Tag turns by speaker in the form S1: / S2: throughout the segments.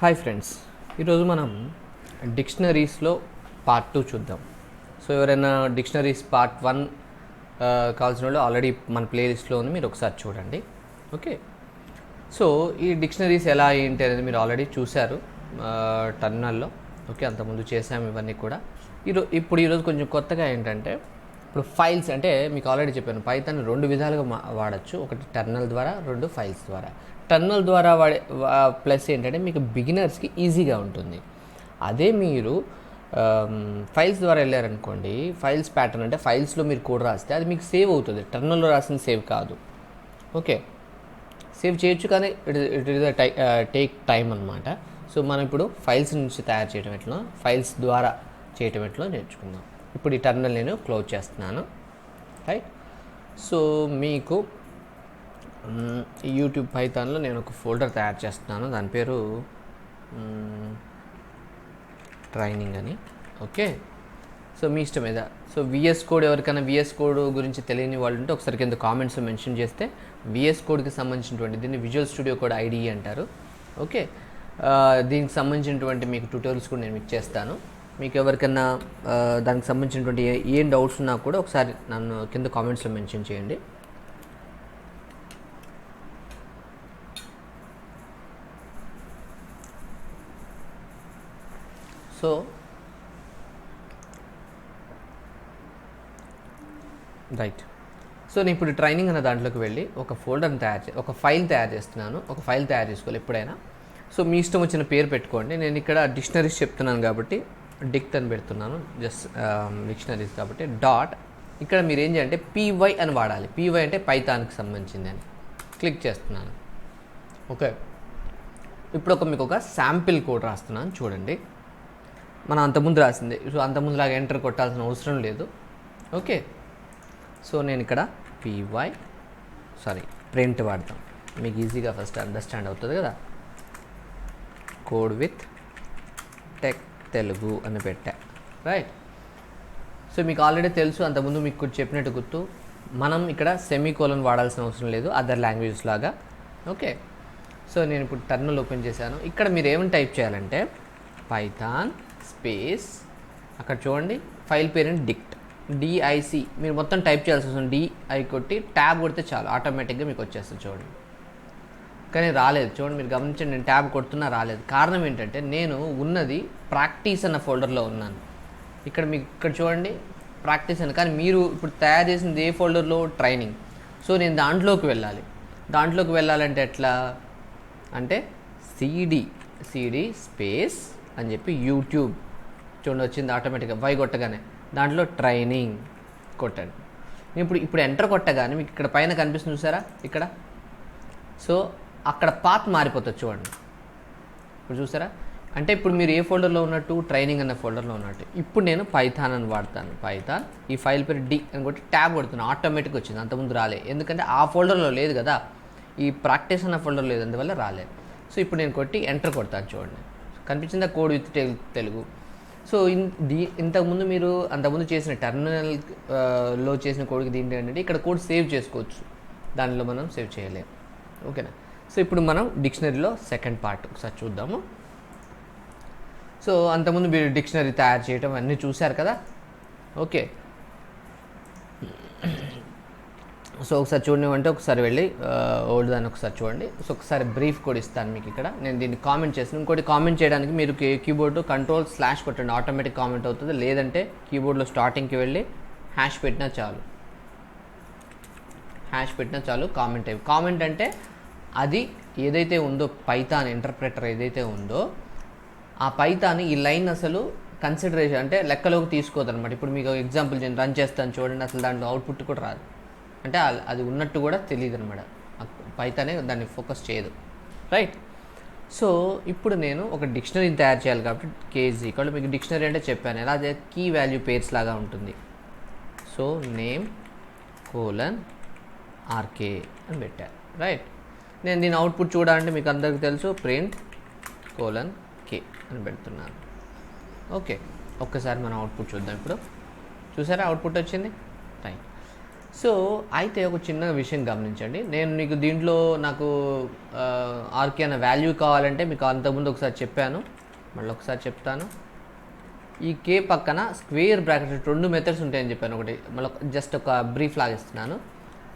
S1: Hi friends, ఈరోజు మనం డిక్షనరీస్లో part 2 చూద్దాం. సో ఎవరైనా డిక్షనరీస్ పార్ట్ 1 కావాల్సిన వాళ్ళు ఆల్రెడీ మన ప్లేలిస్ట్లో ఉంది, మీరు ఒకసారి చూడండి. ఓకే, సో ఈ డిక్షనరీస్ ఎలా ఏంటి అనేది మీరు ఆల్రెడీ చూశారు టర్మినల్లో. ఓకే, అంతకుముందు చేసాము ఇవన్నీ కూడా. ఈరోజు కొంచెం కొత్తగా ఏంటంటే, ఇప్పుడు ఫైల్స్ అంటే మీకు ఆల్రెడీ చెప్పాను, పైథాన్ రెండు విధాలుగా వాడచ్చు. ఒకటి టర్మినల్ ద్వారా, రెండు ఫైల్స్ ద్వారా. టర్మినల్ ద్వారా ప్లస్ ఏంటంటే మీకు బిగినర్స్కి ఈజీగా ఉంటుంది. అదే మీరు ఫైల్స్ ద్వారా వెళ్ళారనుకోండి, ఫైల్స్ ప్యాటర్న్ అంటే ఫైల్స్లో మీరు కోడ్ రాస్తే అది మీకు సేవ్ అవుతుంది. టర్మినల్లో రాసిన సేవ్ కాదు. ఓకే, సేవ్ చేయొచ్చు కానీ ఇట్ ఇస్ టేక్ టైం అనమాట. సో మనం ఇప్పుడు ఫైల్స్ నుంచి తయారు చేయడం ఎట్లా, ఫైల్స్ ద్వారా చేయటం ఎట్లా నేర్చుకుందాం. ఇప్పుడు ఈ టర్మినల్ నేను క్లోజ్ చేస్తున్నాను. రైట్, సో మీకు యూట్యూబ్ పైథాన్లో నేను ఒక ఫోల్డర్ తయారు చేస్తున్నాను. దాని పేరు ట్రైనింగ్ అని. ఓకే, సో మీ ఇష్టం మీద. సో విఎస్ కోడ్, ఎవరికైనా విఎస్ కోడ్ గురించి తెలియని వాళ్ళు ఉంటే ఒకసారి కింద కామెంట్స్ మెన్షన్ చేస్తే, విఎస్ కోడ్కి సంబంధించినటువంటి దీన్ని విజువల్ స్టూడియో కోడ్ ఐడిఈ అంటారు. ఓకే, దీనికి సంబంధించినటువంటి మీకు ట్యూటోరియల్స్ కూడా నేను మీకు చేస్తాను. మీకు ఎవరికైనా దానికి సంబంధించినటువంటి ఏం డౌట్స్ ఉన్నా కూడా ఒకసారి నన్ను కింద కామెంట్స్లో మెన్షన్ చేయండి. సో రైట్, సో నేను ఇప్పుడు ట్రైనింగ్ అనే దాంట్లోకి వెళ్ళి ఒక ఫోల్డర్ని ఒక ఫైల్ తయారు చేస్తున్నాను. ఒక ఫైల్ తయారు చేసుకోవాలి ఎప్పుడైనా. సో మీ ఇష్టం వచ్చిన పేరు పెట్టుకోండి. నేను ఇక్కడ డిక్షనరీస్ చెప్తున్నాను కాబట్టి డిక్ట్ అని పెడుతున్నాను. జస్ట్ డిక్షనరీస్ కాబట్టి డాట్. ఇక్కడ మీరు ఏం చేయాలంటే పీవై అని వాడాలి. పీవై అంటే పైథాన్కి సంబంధించింది అని క్లిక్ చేస్తున్నాను. ఓకే, ఇప్పుడు మీకు ఒక శాంపిల్ కోడ్ రాస్తున్నాను చూడండి. మనం అంతకుముందు రాసింది. సో అంతకుముందులాగా ఎంటర్ కొట్టాల్సిన అవసరం లేదు. ఓకే, సో నేను ఇక్కడ ప్రింట్ వాడతాం, మీకు ఈజీగా ఫస్ట్ అండర్స్టాండ్ అవుతుంది కదా. కోడ్ విత్ టెక్ తెలుగు అని పెట్టా. రైట్, సో మీకు ఆల్రెడీ తెలుసు, అంతకుముందు మీకు చెప్పినట్టు గుర్తు, మనం ఇక్కడ సెమీకోలన్ వాడాల్సిన అవసరం లేదు అదర్ లాంగ్వేజెస్ లాగా. ఓకే, సో నేను ఇప్పుడు టర్మినల్ ఓపెన్ చేశాను. ఇక్కడ మీరు ఏమని టైప్ చేయాలంటే పైథాన్ స్పేస్, అక్కడ చూడండి ఫైల్ పేరుని డిఐసి మీరు మొత్తం టైప్ చేయాల్సి వస్తుంది. డిఐ కొట్టి ట్యాబ్ కొడితే చాలు, ఆటోమేటిక్గా మీకు వచ్చేస్తుంది. చూడండి, కానీ రాలేదు. చూడండి, మీరు గమనించండి, నేను ట్యాబ్ కొడుతున్నా రాలేదు. కారణం ఏంటంటే నేను ఉన్నది ప్రాక్టీస్ అన్న ఫోల్డర్లో ఉన్నాను. ఇక్కడ చూడండి ప్రాక్టీస్ అని, కానీ మీరు ఇప్పుడు తయారు చేసింది ఏ ఫోల్డర్లో, ట్రైనింగ్. సో నేను దాంట్లోకి వెళ్ళాలంటే ఎట్లా అంటే సిడి స్పేస్ అని చెప్పి యూట్యూబ్ చూడండి వచ్చింది ఆటోమేటిక్గా. వై కొట్టగానే దాంట్లో ట్రైనింగ్ కొట్టండి. ఇప్పుడు ఎంటర్ కొట్టగానే మీకు ఇక్కడ పైన కనిపిస్తుంది చూసారా ఇక్కడ. సో అక్కడ పాత్ మారిపోతుంది చూడండి. ఇప్పుడు చూసారా, అంటే ఇప్పుడు మీరు ఏ ఫోల్డర్లో ఉన్నట్టు, ట్రైనింగ్ అన్న ఫోల్డర్లో ఉన్నట్టు. ఇప్పుడు నేను పైథాన్ అని వాడతాను. పైథాన్, ఈ ఫైల్ పేరు డి అని కొట్టి ట్యాబ్ కొడుతున్నాను, ఆటోమేటిక్గా వచ్చింది. అంతకుముందు రాలే, ఎందుకంటే ఆ ఫోల్డర్లో లేదు కదా, ఈ ప్రాక్టీస్ అన్న ఫోల్డర్ లేదు, అందువల్ల రాలేదు. సో ఇప్పుడు నేను కొట్టి ఎంటర్ కొడతాను చూడండి, కనిపించిందా కోడ్ విత్ తెలుగు. సో అంతకుముందు చేసిన టర్మినల్లో చేసిన కోడ్కి దీంట్లో ఏంటంటే ఇక్కడ కోడ్ సేవ్ చేసుకోవచ్చు, దానిలో మనం సేవ్ చేయలేము. ఓకేనా, సో ఇప్పుడు మనం డిక్షనరీలో సెకండ్ పార్ట్ ఒకసారి చూద్దాము. సో అంతకుముందు మీరు డిక్షనరీ తయారు చేయటం అన్నీ చూశారు కదా. ఓకే, సో ఒకసారి చూడనివ్వంటే ఒకసారి వెళ్ళి ఓల్డ్ దాన్ని ఒకసారి చూడండి. సో ఒకసారి బ్రీఫ్ కోడ్ ఇస్తాను మీకు ఇక్కడ. నేను దీన్ని కామెంట్ చేస్తాను. ఇంకోటి కామెంట్ చేయడానికి మీరు కీబోర్డ్ Ctrl/ కొట్టండి, ఆటోమేటిక్ కామెంట్ అవుతుంది. లేదంటే కీబోర్డ్లో స్టార్టింగ్కి వెళ్ళి హ్యాష్ పెట్టినా చాలు కామెంట్ అంటే అది ఏదైతే ఉందో పైథాన్ ఇంటర్ప్రెటర్ ఏదైతే ఉందో ఆ పైథాన్ ఈ లైన్ అసలు కన్సిడరేషన్ అంటే లెక్కలోకి తీసుకోదు అనమాట. ఇప్పుడు మీకు ఎగ్జాంపుల్ నేను రన్ చేస్తాను చూడండి, అసలు దాంట్లో అవుట్పుట్ కూడా రాదు, అంటే అది ఉన్నట్టు కూడా తెలియదు అనమాట. పైథానే దాన్ని ఫోకస్ చేయదు. రైట్, సో ఇప్పుడు నేను ఒక డిక్షనరీని తయారు చేయాలి కాబట్టి కేజీ ఇక్కడ మీకు డిక్షనరీ అంటే చెప్పాను ఎలా కీ వాల్యూ పేర్స్ లాగా ఉంటుంది. సో నేమ్ RK అని పెట్టాను. రైట్, నేను దీని అవుట్పుట్ చూడాలంటే మీకు అందరికీ తెలుసు, ప్రింట్ K అని పెడుతున్నాను. ఓకే, ఒక్కసారి మనం అవుట్పుట్ చూద్దాం. ఇప్పుడు చూసారా అవుట్పుట్ వచ్చింది. రైట్, సో అయితే ఒక చిన్న విషయం గమనించండి, నేను మీకు దీంట్లో నాకు ఆర్కే అనే వాల్యూ కావాలంటే మీకు అంతకుముందు ఒకసారి చెప్పాను, మళ్ళీ ఒకసారి చెప్తాను. ఈ కే పక్కన స్క్వేర్ బ్రాకెట్ 2 మెథడ్స్ ఉంటాయని చెప్పాను. ఒకటి మళ్ళీ జస్ట్ ఒక బ్రీఫ్ లాగా ఇస్తున్నాను.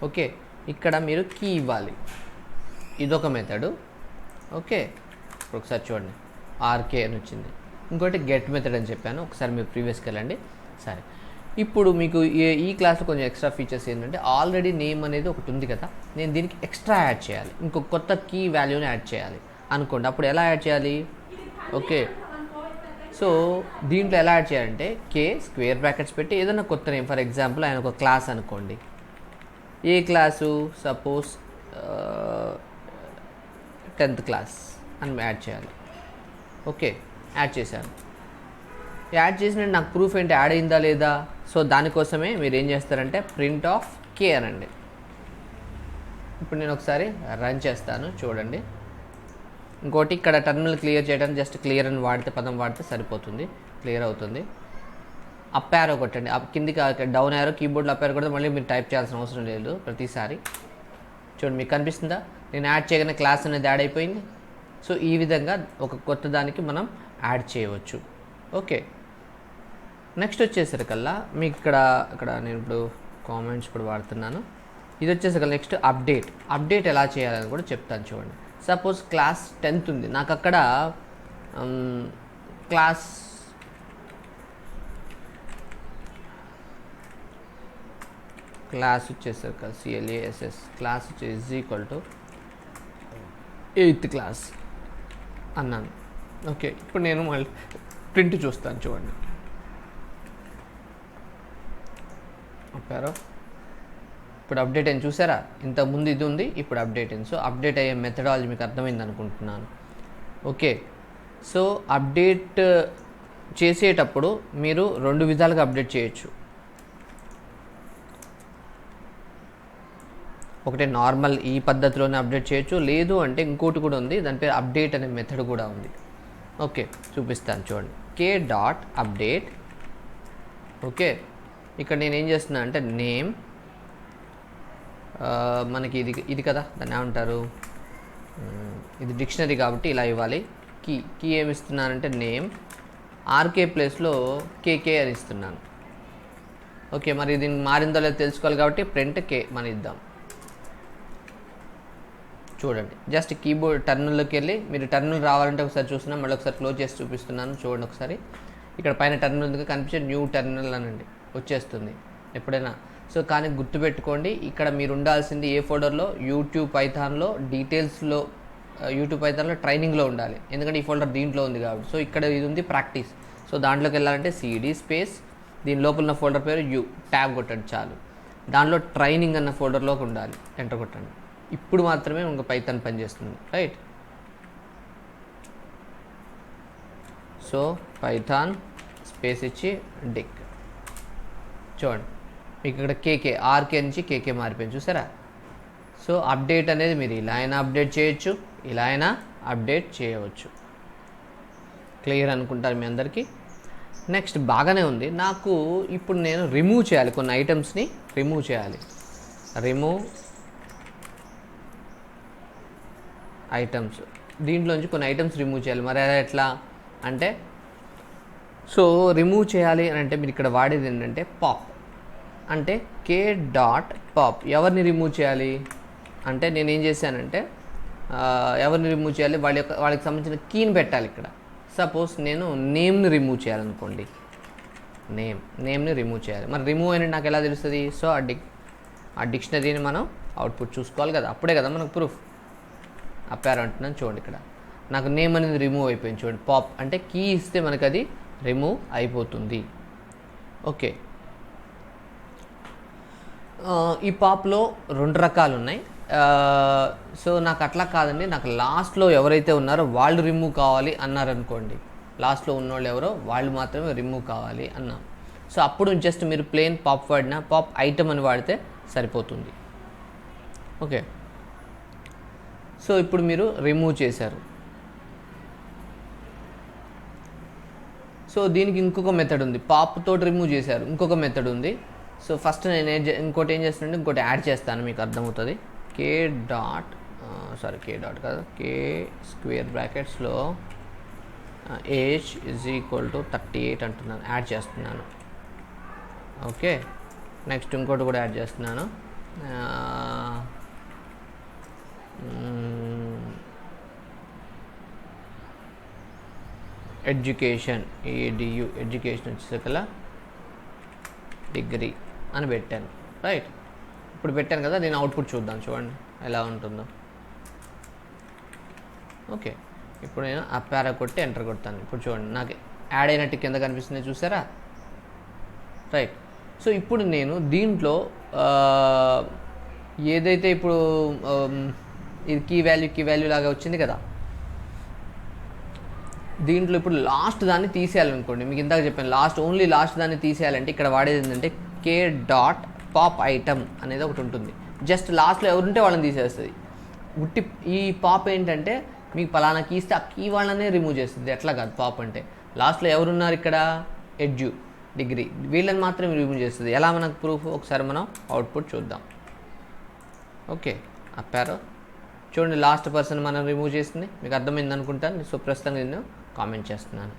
S1: ఓకే, ఇక్కడ మీరు కీ ఇవ్వాలి, ఇదొక మెథడు. ఓకే, ఇప్పుడు ఒకసారి చూడండి, ఆర్కే అని వచ్చింది. ఇంకోటి గెట్ మెథడ్ అని చెప్పాను, ఒకసారి మీరు ప్రీవియస్కి వెళ్ళండి. సరే, ఇప్పుడు మీకు ఈ క్లాస్లో కొంచెం ఎక్స్ట్రా ఫీచర్స్ ఏంటంటే, ఆల్రెడీ నేమ్ అనేది ఒకటి ఉంది కదా, నేను దీనికి ఎక్స్ట్రా యాడ్ చేయాలి, ఇంకొక కొత్త కీ వాల్యూని యాడ్ చేయాలి అనుకోండి. అప్పుడు ఎలా యాడ్ చేయాలి? ఓకే, సో దీంట్లో ఎలా యాడ్ చేయాలంటే కే స్క్వేర్ బ్రాకెట్స్ పెట్టి ఏదైనా కొత్త నేమ్, ఫర్ ఎగ్జాంపుల్ ఆయన ఒక క్లాస్ అనుకోండి. ఏ క్లాసు? సపోజ్ 10th క్లాస్ అని యాడ్ చేయాలి. ఓకే, యాడ్ చేశాను. యాడ్ చేసిన నాకు ప్రూఫ్ ఏంటి, యాడ్ అయిందా లేదా? సో దానికోసమే మీరు ఏం చేస్తారంటే ప్రింట్ ఆఫ్ కే అనండి. ఇప్పుడు నేను ఒకసారి రన్ చేస్తాను, చూడండి. ఇంకోటి, ఇక్కడ టర్మినల్ క్లియర్ చేయడానికి జస్ట్ క్లియర్ అని పదం వాడితే సరిపోతుంది, క్లియర్ అవుతుంది. అప్ యారో కొట్టండి, కిందికి డౌన్ యారో కీబోర్డ్లో అప్ యారో కొడితే మళ్ళీ మీరు టైప్ చేయాల్సిన అవసరం లేదు ప్రతిసారి. చూడండి, మీకు కనిపిస్తుందా? నేను యాడ్ చేయగానే క్లాస్ అనేది యాడ్ అయిపోయింది. సో ఈ విధంగా ఒక కొత్త దానికి మనం యాడ్ చేయవచ్చు. ఓకే, నెక్స్ట్ వచ్చేసరికల్లా మీకు ఇక్కడ నేను ఇప్పుడు కామెంట్స్ కూడా వాడుతున్నాను. ఇది వచ్చేసరికల్లా నెక్స్ట్ అప్డేట్ ఎలా చేయాలని కూడా చెప్తాను. చూడండి, సపోజ్ క్లాస్ 10th ఉంది, నాకు అక్కడ క్లాస్ వచ్చేసరికి CLASS క్లాస్ వచ్చేసి =8th క్లాస్ అన్నాను. ఓకే, ఇప్పుడు నేను మళ్ళీ ప్రింట్ చూస్తాను, చూడండి. చెప్పారో ఇప్పుడు అప్డేట్ అయింది, చూసారా? ఇంతకుముందు ఇది ఉంది, ఇప్పుడు అప్డేట్ అయింది. సో అప్డేట్ అయ్యే మెథడాలజీ మీకు అర్థమైంది అనుకుంటున్నాను. ఓకే, సో అప్డేట్ చేసేటప్పుడు మీరు 2 విధాలుగా అప్డేట్ చేయొచ్చు. ఒకటే నార్మల్ ఈ పద్ధతిలోనే అప్డేట్ చేయొచ్చు, లేదు అంటే ఇంకోటి కూడా ఉంది, దాని పేరు అప్డేట్ అనే మెథడ్ కూడా ఉంది. ఓకే, చూపిస్తాను, చూడండి. k.update. ఓకే, ఇక్కడ నేను ఏం చేస్తున్నా అంటే నేమ్, మనకి ఇది కదా, దాన్ని ఏమంటారు, ఇది డిక్షనరీ కాబట్టి ఇలా ఇవ్వాలి. కీ ఏమి ఇస్తున్నానంటే నేమ్, ఆర్కే ప్లేస్లో కేకే అని ఇస్తున్నాను. ఓకే, మరి దీన్ని మారిందో లేదో తెలుసుకోవాలి కాబట్టి ప్రింట్ కే మనం ఇద్దాం. చూడండి, జస్ట్ కీబోర్డ్ టర్మినల్లోకి వెళ్ళి, మీరు టర్మినల్ రావాలంటే ఒకసారి చూస్తున్నాం, మళ్ళీ ఒకసారి క్లోజ్ చేసి చూపిస్తున్నాను. చూడండి ఒకసారి, ఇక్కడ పైన టర్మినల్ ఉంది కనిపించే న్యూ టర్మినల్ అనండి, వచ్చేస్తుంది ఎప్పుడైనా. సో కానీ గుర్తుపెట్టుకోండి, ఇక్కడ మీరు ఉండాల్సింది ఏ ఫోల్డర్లో, యూట్యూబ్ పైథాన్లో డీటెయిల్స్లో, యూట్యూబ్ పైథాన్లో ట్రైనింగ్లో ఉండాలి, ఎందుకంటే ఈ ఫోల్డర్ దీంట్లో ఉంది కాబట్టి. సో ఇక్కడ ఇది ఉంది ప్రాక్టీస్. సో దాంట్లోకి వెళ్ళాలంటే CD స్పేస్, దీని లోపల ఉన్న ఫోల్డర్ పేరు ట్యాబ్ కొట్టండి చాలు. దాంట్లో ట్రైనింగ్ అన్న ఫోల్డర్లోకి ఉండాలి, ఎంటర్ కొట్టండి. ఇప్పుడు మాత్రమే ఇంకా పైథాన్ పనిచేస్తుంది, రైట్? సో పైథాన్ స్పేస్ ఇచ్చి డిక్, చూడండి మీకు ఇక్కడ కేకే, ఆర్కే నుంచి కేకే మారిపోయింది, చూసారా? సో అప్డేట్ అనేది మీరు ఇలా అయినా అప్డేట్ చేయొచ్చు, ఇలా అయినా అప్డేట్ చేయవచ్చు. క్లియర్ అనుకుంటారు మీ అందరికీ. నెక్స్ట్ బాగానే ఉంది, నాకు ఇప్పుడు నేను రిమూవ్ చేయాలి, కొన్ని ఐటమ్స్ని రిమూవ్ చేయాలి. రిమూవ్ ఐటమ్స్, దీంట్లోంచి కొన్ని ఐటమ్స్ రిమూవ్ చేయాలి. మరి అది ఎట్లా అంటే, సో రిమూవ్ చేయాలి అని అంటే మీరు ఇక్కడ వాడేది ఏంటంటే పాప్, అంటే k.pop. ఎవరిని రిమూవ్ చేయాలి అంటే, నేను ఏం చేశానంటే ఎవరిని రిమూవ్ చేయాలి, వాళ్ళకి సంబంధించిన కీని పెట్టాలి. ఇక్కడ సపోజ్ నేను నేమ్ని రిమూవ్ చేయాలనుకోండి, నేమ్ని రిమూవ్ చేయాలి. మరి రిమూవ్ అయినట్టు నాకు ఎలా తెలుస్తుంది? సో ఆ డిక్షనరీని మనం అవుట్పుట్ చూసుకోవాలి కదా, అప్పుడే కదా మనకు ప్రూఫ్. అప్పారు అంటున్నాను, చూడండి ఇక్కడ నాకు నేమ్ అనేది రిమూవ్ అయిపోయింది. చూడండి, పాప్ అంటే కీ ఇస్తే మనకు అది రిమూవ్ అయిపోతుంది. ఓకే, ఈ పాప్లో 2 రకాలు ఉన్నాయి. సో నాకు అట్లా కాదండి, నాకు లాస్ట్లో ఎవరైతే ఉన్నారో వాళ్ళు రిమూవ్ కావాలి అన్నారనుకోండి, లాస్ట్లో ఉన్నోళ్ళు ఎవరో వాళ్ళు మాత్రమే రిమూవ్ కావాలి అన్నాం. సో అప్పుడు జస్ట్ మీరు ప్లెయిన్ పాప్ వాడినా, పాప్ ఐటమ్ అని వాడితే సరిపోతుంది. ఓకే, సో ఇప్పుడు మీరు రిమూవ్ చేశారు. సో దీనికి ఇంకొక మెథడ్ ఉంది, పాప్ తోటి రిమూవ్ చేశారు, ఇంకొక మెథడ్ ఉంది. సో ఫస్ట్ నేను ఇంకోటి ఏం చేస్తానంటే ఇంకోటి యాడ్ చేస్తాను, మీకు అర్థమవుతుంది. కే డాట్ కాదు, కే స్క్వేర్ బ్రాకెట్స్లో ఏజ్ ఈజ్ ఈక్వల్ టు 38 అంటున్నాను, యాడ్ చేస్తున్నాను. ఓకే, నెక్స్ట్ ఇంకోటి కూడా యాడ్ చేస్తున్నాను. ఎడ్యుకేషన్, ఏడియు ఎడ్యుకేషన్ వచ్చేసరికల్లా డిగ్రీ అని పెట్టాను. రైట్, ఇప్పుడు పెట్టాను కదా, నేను అవుట్పుట్ చూద్దాం, చూడండి ఎలా ఉంటుందో. ఓకే, ఇప్పుడు నేను అప్ యారో కొట్టి ఎంటర్ కొడతాను. ఇప్పుడు చూడండి నాకు యాడ్ అయినట్టు కింద కనిపిస్తుంది, చూసారా? రైట్. సో ఇప్పుడు నేను దీంట్లో ఏదైతే ఇప్పుడు ఇది కీ వాల్యూ లాగా వచ్చింది కదా, దీంట్లో ఇప్పుడు లాస్ట్ దాన్ని తీసేయాలనుకోండి. మీకు ఇందాక చెప్పాను ఓన్లీ లాస్ట్ దాన్ని తీసేయాలంటే ఇక్కడ వాడేది ఏంటంటే కే డాట్ పాప్ ఐటమ్ అనేది ఒకటి ఉంటుంది. జస్ట్ లాస్ట్లో ఎవరుంటే వాళ్ళని తీసేస్తుంది. ఈ పాప్ ఏంటంటే మీకు పలానా కీ ఇస్తే ఆ కీ వాళ్ళనే రిమూవ్ చేస్తుంది. ఎట్లా కాదు, పాప్ అంటే లాస్ట్లో ఎవరున్నారు ఇక్కడ, ఎడ్యు, డిగ్రీ, వీళ్ళని మాత్రమే రిమూవ్ చేస్తుంది. ఎలా మనకు ప్రూఫ్, ఒకసారి మనం అవుట్పుట్ చూద్దాం. ఓకే, అప్ యారో చూడండి, లాస్ట్ పర్సన్ మనం రిమూవ్ చేసింది. మీకు అర్థమైంది అనుకుంటాను. సో ప్రస్తుతం నేను కామెంట్ చేస్తున్నాను.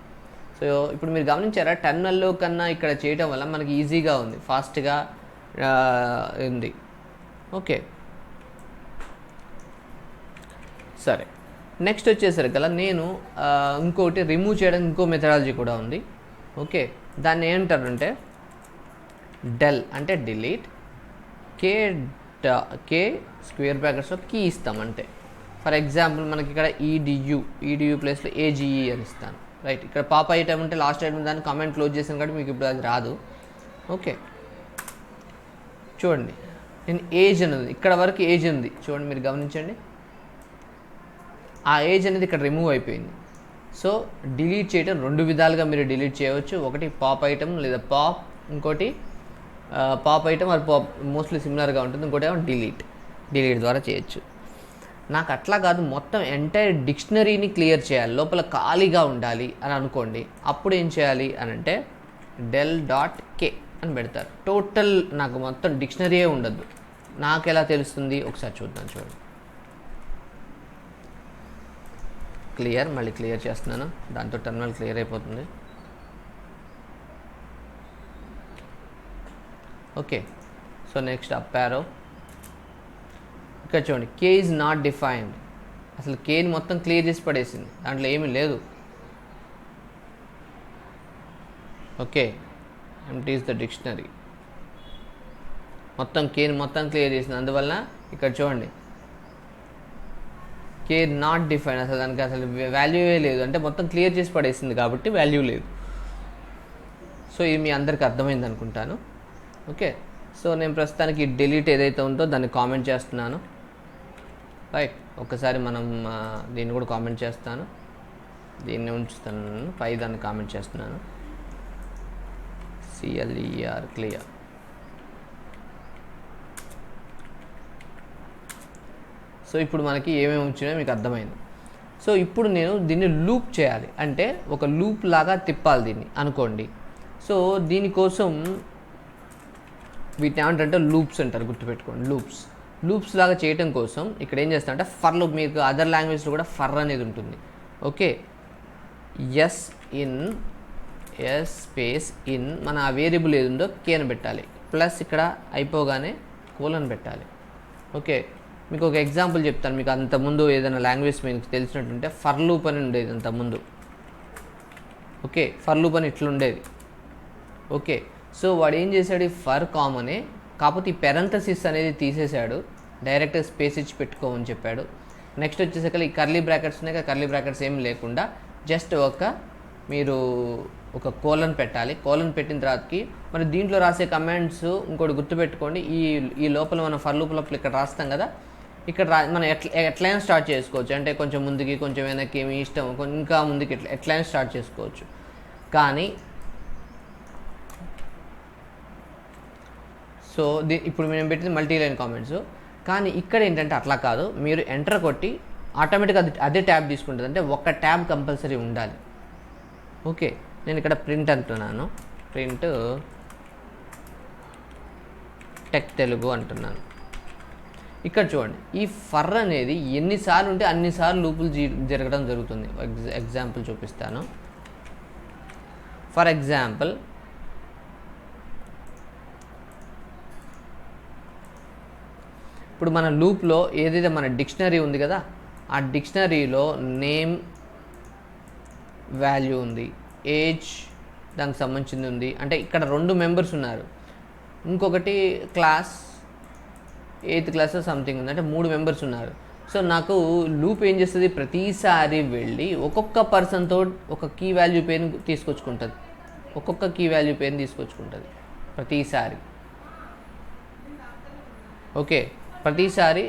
S1: సో ఇప్పుడు మీరు గమనించారా, టర్మినల్లో కన్నా ఇక్కడ చేయటం వల్ల మనకి ఈజీగా ఉంది, ఫాస్ట్గా ఉంది. ఓకే, సరే. నెక్స్ట్ వచ్చేసరికల్లా నేను ఇంకోటి రిమూవ్ చేయడానికి ఇంకో మెథడాలజీ కూడా ఉంది. ఓకే, దాన్ని ఏమంటారంటే డెల్ అంటే డిలీట్, కే స్క్వేర్ బ్రాకెట్స్లో కీ ఇస్తాం. అంటే ఫర్ ఎగ్జాంపుల్ మనకి ఇక్కడ ఈడియు ప్లేస్లో ఏజీఈ అని ఇస్తాను. రైట్, ఇక్కడ పాప్ ఐటమ్ ఉంటే లాస్ట్ ఐటమ్ దాన్ని కామెంట్ క్లోజ్ చేసాను కాబట్టి మీకు ఇప్పుడు అది రాదు. ఓకే, చూడండి నేను ఏజ్ అనేది ఇక్కడ వరకు ఏజ్ ఉంది, చూడండి మీరు గమనించండి. ఆ ఏజ్ అనేది ఇక్కడ రిమూవ్ అయిపోయింది. సో డిలీట్ చేయడం రెండు విధాలుగా మీరు డిలీట్ చేయవచ్చు. ఒకటి పాప్ ఐటమ్ లేదా పాప్, ఇంకోటి పాప్ ఐటమ్ అది పాప్ మోస్ట్లీ సిమిలర్గా ఉంటుంది. ఇంకోటి ఏమో డిలీట్ ద్వారా చేయొచ్చు. నాకు అట్లా కాదు, మొత్తం ఎంటైర్ డిక్షనరీని క్లియర్ చేయాలి, లోపల ఖాళీగా ఉండాలి అని అనుకోండి. అప్పుడు ఏం చేయాలి అని అంటే డెల్ డాట్ కే అని పెడతారు. టోటల్ నాకు మొత్తం డిక్షనరీయే ఉండద్దు. నాకు ఎలా తెలుస్తుంది ఒకసారి చూద్దాం. చూడండి, క్లియర్, మళ్ళీ క్లియర్ చేస్తున్నాను, దాంతో టర్మినల్ క్లియర్ అయిపోతుంది. Okay, so next up arrow, ఇక్కడ చూడండి కే ఈజ్ నాట్ డిఫైన్డ్. అసలు కేని మొత్తం క్లియర్ చేసి పడేసింది, దాంట్లో ఏమీ లేదు. Okay, empty is the dictionary, మొత్తం కేని మొత్తం క్లియర్ చేసింది. అందువల్ల ఇక్కడ చూడండి కే నాట్ డిఫైన్, అసలు దానికి అసలు వాల్యూవే లేదు. అంటే మొత్తం క్లియర్ చేసి పడేసింది కాబట్టి వాల్యూ లేదు. సో ఇది మీ అందరికీ అర్థమైంది అనుకుంటాను. ఓకే, సో నేను ప్రస్తుతానికి డిలీట్ ఏదైతే ఉందో దాన్ని కామెంట్ చేస్తున్నాను. రైట్, ఒక్కసారి మనం దీన్ని కూడా కామెంట్ చేస్తాను, దీన్ని ఉంచుతున్నాను, పై దాన్ని కామెంట్ చేస్తున్నాను. CLER clear. సో ఇప్పుడు మనకి ఏమేమి వచ్చినాయో మీకు అర్థమైంది. సో ఇప్పుడు నేను దీన్ని లూప్ చేయాలి, అంటే ఒక లూప్ లాగా తిప్పాలి దీన్ని అనుకోండి. సో దీనికోసం వీటిని ఏమంటారంటే లూప్స్ అంటారు, గుర్తుపెట్టుకోండి. లూప్స్ లాగా చేయటం కోసం ఇక్కడ ఏం చేస్తానంటే ఫర్ లూప్, మీకు అదర్ లాంగ్వేజ్లో కూడా ఫర్ అనేది ఉంటుంది. ఓకే, ఎస్ స్పేస్ ఇన్, మన ఆ వేరియబుల్ ఏది ఉందో కే అని పెట్టాలి, ప్లస్ ఇక్కడ అయిపోగానే కోలన్ పెట్టాలి. ఓకే, మీకు ఒక ఎగ్జాంపుల్ చెప్తాను. మీకు అంతకుముందు ఏదైనా లాంగ్వేజ్ మీకు తెలిసినట్టుంటే ఫర్ లూప్ అని ఉండేది అంతకుముందు. ఓకే, ఫర్ లూప్ అని ఇట్లా ఉండేది. ఓకే, సో వాడు ఏం చేశాడు, ఈ ఫర్ కామనే, కాకపోతే ఈ పెరంథసిస్ అనేది తీసేశాడు, డైరెక్ట్ స్పేస్ ఇచ్చి పెట్టుకోమని చెప్పాడు. నెక్స్ట్ వచ్చేసరికి ఈ కర్లీ బ్రాకెట్స్ ఉన్నాయి, కర్లీ బ్రాకెట్స్ ఏమి లేకుండా జస్ట్ మీరు ఒక కోలన్ పెట్టాలి. కోలన్ పెట్టిన తర్వాతకి మరి దీంట్లో రాసే కమాండ్స్ ఇంకోటి గుర్తుపెట్టుకోండి. ఈ లోపల మనం ఫర్ లూప్ లోపల ఇక్కడ రాస్తాం కదా, ఇక్కడ మనం ఎట్లయినా స్టార్ట్ చేసుకోవచ్చు. అంటే కొంచెం ముందుకి కొంచెం వెనక్కి మీ ఇష్టం, ఇంకా ముందుకి ఎట్లయినా స్టార్ట్ చేసుకోవచ్చు. కానీ సో ఇప్పుడు మేము పెట్టింది మల్టీ లైన్ కామెంట్స్, కానీ ఇక్కడ ఏంటంటే అట్లా కాదు, మీరు ఎంటర్ కొట్టి ఆటోమేటిక్గా అదే ట్యాబ్ తీసుకుంటుంది. అంటే ఒక ట్యాబ్ కంపల్సరీ ఉండాలి. ఓకే, నేను ఇక్కడ ప్రింట్ అంటున్నాను, ప్రింట్ టెక్ తెలుగు అంటున్నాను. ఇక్కడ చూడండి, ఈ ఫర్ అనేది ఎన్నిసార్లు ఉంటే అన్నిసార్లు లూపులు జరగడం జరుగుతుంది. ఎగ్జాంపుల్ చూపిస్తాను. ఫర్ ఎగ్జాంపుల్ ఇప్పుడు మన లూప్లో ఏదైతే మన డిక్షనరీ ఉంది కదా, ఆ డిక్షనరీలో నేమ్ వాల్యూ ఉంది, ఏజ్ దానికి సంబంధించింది ఉంది. అంటే ఇక్కడ 2 మెంబర్స్ ఉన్నారు, ఇంకొకటి క్లాస్ 8th క్లాస్ సంథింగ్ ఉంది, అంటే 3 మెంబర్స్ ఉన్నారు. సో నాకు లూప్ ఏం చేస్తుంది, ప్రతిసారి వెళ్ళి ఒక్కొక్క పర్సన్తో ఒక కీ వాల్యూ పేరుని తీసుకొచ్చుకుంటుంది, ఒక్కొక్క కీ వాల్యూ పేరుని తీసుకొచ్చుకుంటుంది ప్రతిసారి. ఓకే, ప్రతిసారి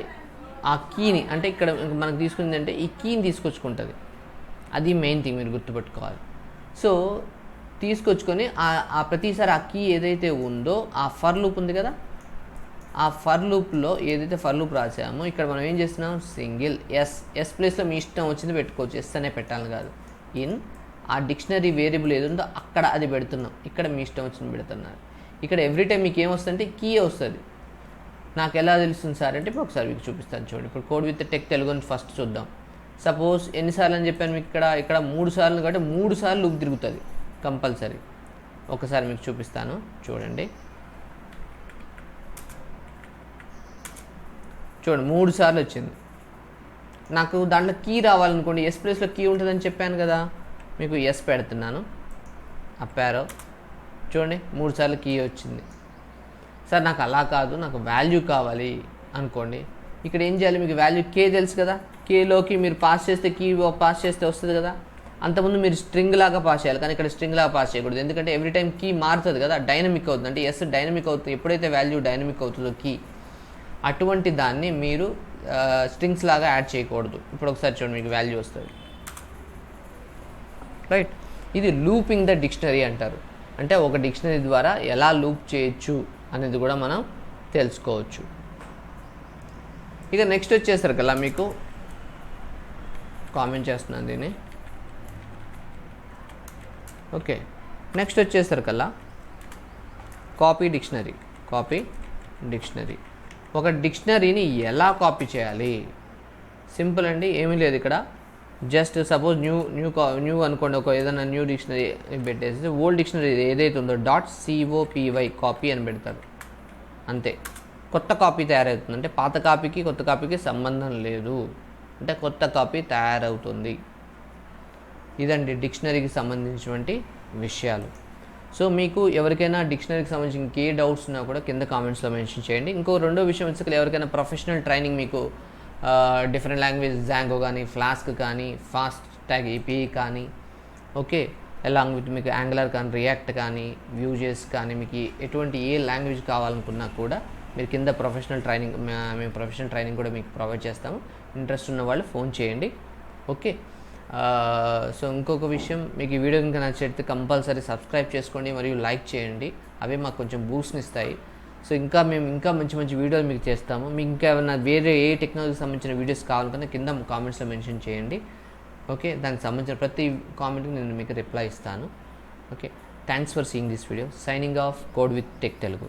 S1: ఆ కీని, అంటే ఇక్కడ మనకు తీసుకుంది అంటే ఈ కీని తీసుకొచ్చుకుంటుంది. అది మెయిన్ థింగ్ మీరు గుర్తుపెట్టుకోవాలి. సో తీసుకొచ్చుకొని ఆ ప్రతిసారి ఆ కీ ఏదైతే ఉందో ఆ ఫర్ లూప్ ఉంది కదా, ఆ ఫర్ లూప్లో ఏదైతే ఫర్ లూప్ రాసామో ఇక్కడ మనం ఏం చేస్తున్నాం, సింగిల్ ఎస్ ప్లేస్లో మీ ఇష్టం వచ్చింది పెట్టుకోవచ్చు, ఎస్ అనే పెట్టాలని కాదు. ఇన్ ఆ డిక్షనరీ వేరియబుల్ ఏది ఉందో అక్కడ అది పెడుతున్నాం, ఇక్కడ మీ ఇష్టం వచ్చింది పెడుతున్నారు. ఇక్కడ ఎవ్రీ టైం మీకు ఏమొస్తుందంటే కీ వస్తుంది. నాకు ఎలా తెలుస్తుంది సార్ అంటే ఇప్పుడు ఒకసారి మీకు చూపిస్తాను చూడండి. ఇప్పుడు కోడ్ విత్ టెక్ తెలుగు అని ఫస్ట్ చూద్దాం. సపోజ్ ఎన్నిసార్లు అని చెప్పాను మీకు, ఇక్కడ 3 సార్లు కాబట్టి 3 సార్లు లూప్ తిరుగుతుంది కంపల్సరీ. ఒకసారి మీకు చూపిస్తాను చూడండి. చూడండి 3 సార్లు వచ్చింది. నాకు దాంట్లో కీ రావాలనుకోండి, ఎస్ ప్లేస్లో కీ ఉంటుందని చెప్పాను కదా, మీకు ఎస్ పెడుతున్నాను, అప్ యారో. చూడండి 3 సార్లు కీ వచ్చింది. సార్ నాకు అలా కాదు, నాకు వాల్యూ కావాలి అనుకోండి. ఇక్కడ ఏం చేయాలి, మీకు వాల్యూ కే తెలుసు కదా, కేలోకి మీరు పాస్ చేస్తే కీ పాస్ చేస్తే వస్తుంది కదా. అంతకుముందు మీరు స్ట్రింగ్ లాగా పాస్ చేయాలి, కానీ ఇక్కడ స్ట్రింగ్ లాగా పాస్ చేయకూడదు. ఎందుకంటే ఎవ్రీ టైం కీ మారుతుంది కదా, డైనమిక్ అవుతుంది. అంటే ఎస్ డైనమిక్ అవుతుంది, ఎప్పుడైతే వాల్యూ డైనమిక్ అవుతుందో కీ, అటువంటి దాన్ని మీరు స్ట్రింగ్స్ లాగా యాడ్ చేయకూడదు. ఇప్పుడు ఒకసారి చూడండి, మీకు వాల్యూ వస్తుంది. రైట్, ఇది లూపింగ్ ద డిక్షనరీ అంటారు. అంటే ఒక డిక్షనరీ ద్వారా ఎలా లూప్ చేయొచ్చు అనేది కూడా మనం తెలుసుకోవచ్చు. ఇక నెక్స్ట్ వచ్చేసరికి అలా మీకు కామెంట్ చేస్తున్నాను దీన్ని. ఓకే, నెక్స్ట్ వచ్చేసరికల్లా కాపీ డిక్షనరీ. ఒక డిక్షనరీని ఎలా కాపీ చేయాలి, సింపుల్ అండి, ఏమీ లేదు. ఇక్కడ జస్ట్ సపోజ్ న్యూ అనుకోండి, ఒక ఏదైనా న్యూ డిక్షనరీ పెట్టేసి ఓల్డ్ డిక్షనరీ ఏదైతే ఉందో .copy కాపీ అని పెడతారు, అంతే. కొత్త కాపీ తయారవుతుంది, అంటే పాత కాపీకి కొత్త కాపీకి సంబంధం లేదు, అంటే కొత్త కాపీ తయారవుతుంది. ఇదండి డిక్షనరీకి సంబంధించినటువంటి విషయాలు. సో మీకు ఎవరికైనా డిక్షనరీకి సంబంధించి ఇంకే డౌట్స్ ఉన్నా కూడా కింద కామెంట్స్లో మెన్షన్ చేయండి. ఇంకో రెండో విషయం వచ్చి ఎవరికైనా ప్రొఫెషనల్ ట్రైనింగ్ మీకు డిఫరెంట్ లాంగ్వేజ్ జాంగో కానీ, ఫ్లాస్క్ కానీ, ఫాస్ట్ ట్యాగ్ ఏపీఐ కానీ, ఓకే, అలాంగ్ విత్ మీకు యాంగులర్ కానీ, రియాక్ట్ కానీ, వ్యూజెస్ కానీ, మీకు ఎటువంటి ఏ లాంగ్వేజ్ కావాలనుకున్నా కూడా మీరు కింద మేము ప్రొఫెషనల్ ట్రైనింగ్ కూడా మీకు ప్రొవైడ్ చేస్తాము. ఇంట్రెస్ట్ ఉన్న వాళ్ళు ఫోన్ చేయండి. ఓకే, సో ఇంకొక విషయం, మీకు ఈ వీడియో కనుక నచ్చితే కంపల్సరీ సబ్స్క్రైబ్ చేసుకోండి మరియు లైక్ చేయండి, అవే మాకు కొంచెం బూస్ట్ని ఇస్తాయి. సో మేము ఇంకా మంచి మంచి వీడియోలు మీకు చేస్తాము. మీకు ఇంకా ఏమైనా వేరే ఏ టెక్నాలజీకి సంబంధించిన వీడియోస్ కావాలనుకుంటే కింద కామెంట్స్లో మెన్షన్ చేయండి. ఓకే, దానికి సంబంధించిన ప్రతి కామెంట్కి నేను మీకు రిప్లై ఇస్తాను. Okay, thanks for seeing this video. Signing off code with tech Telugu.